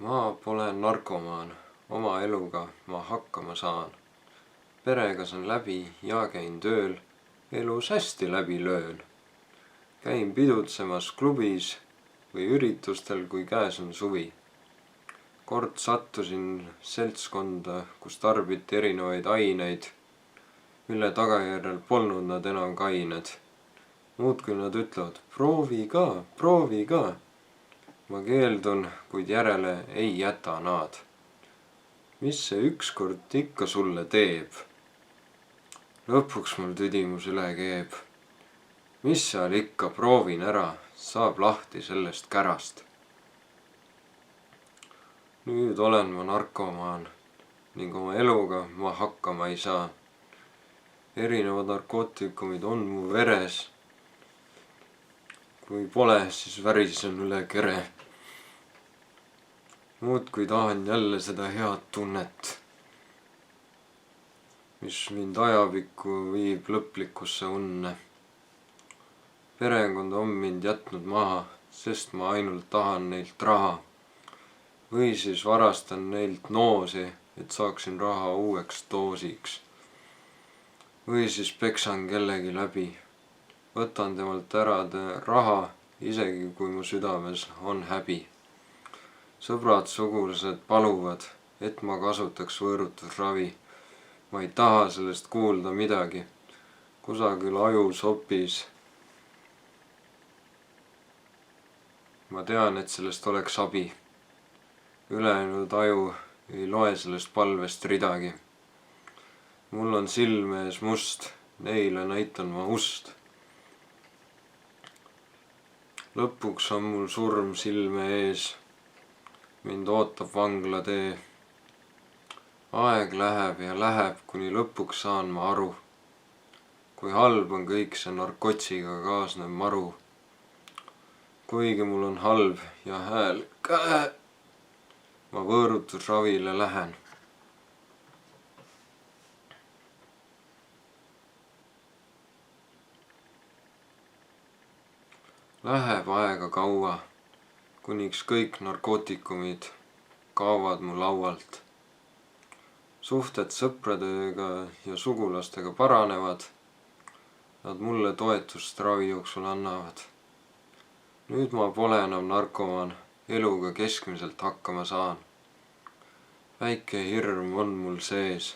Ma pole narkomaan, oma eluga ma hakkama saan. Perega saan läbi ja käin tööl, elus hästi läbi löön. Käin pidutsemas klubis või üritustel, kui käes on suvi. Kord sattusin seltskonda, kus tarbiti erinevaid aineid, mille tagajärjel polnud nad enam kained. Muudkui nad ütlevad, proovi ka. Ma keeldun, kuid järele ei jäta nad. Mis see ükskord ikka sulle teeb? Lõpuks mul tüdimus üle keeb. Mis seal ikka, proovin ära, saab lahti sellest kärast. Nüüd olen ma narkomaan ning oma eluga ma hakkama ei saa. Erinevad narkootikumid on mu veres. Kui pole, siis värisen üle kere. Muudkui tahan jälle seda head tunnet, mis mind ajapikku viib lõplikusse unne. Perekond on mind jätnud maha, sest ma ainult tahan neilt raha. Või siis varastan neilt noosi, et saaksin raha uueks doosiks. Või siis peksan kellegi läbi. Võtan temalt ära raha, isegi kui mu südames on häbi. Sõbrad, sugulased paluvad, et ma kasutaks võõrutusravi. Ma ei taha sellest kuulda midagi. Kusagil ajus hopis. Ma tean, et sellest oleks abi. Ülejäänud aju ei loe sellest palvest ridagi. Mul on silme ees must, neile näitan ma ust. Lõpuks on mul surm silme ees, mind ootab vanglatee. Aeg läheb ja läheb, kuni lõpuks saan ma aru, kui halb on kõik see narkotsiga kaasnev maru. Kuigi mul on halb ja hääl käe, ma võõrutusravile lähen. Läheb aega kaua, kuniks kõik narkootikumid kaovad mu laualt. Suhted sõpradega ja sugulastega paranevad, nad mulle toetust ravi jooksul annavad. Nüüd ma pole enam narkomaan, eluga keskmiselt hakkama saan. Väike hirm on mul sees.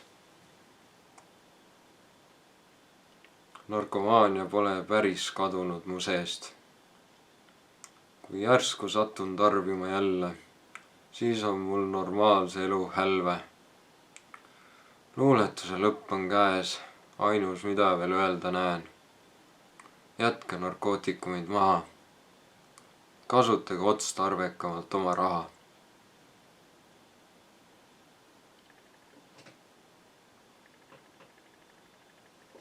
Narkomaania pole päris kadunud mu seest. Kui järsku satun tarbima jälle, siis on mul normaalse elu hälve. Luuletuse lõpp on käes, ainus mida veel öelda näen. Jätke narkootikumid maha. Kasutage otstarbekamalt oma raha.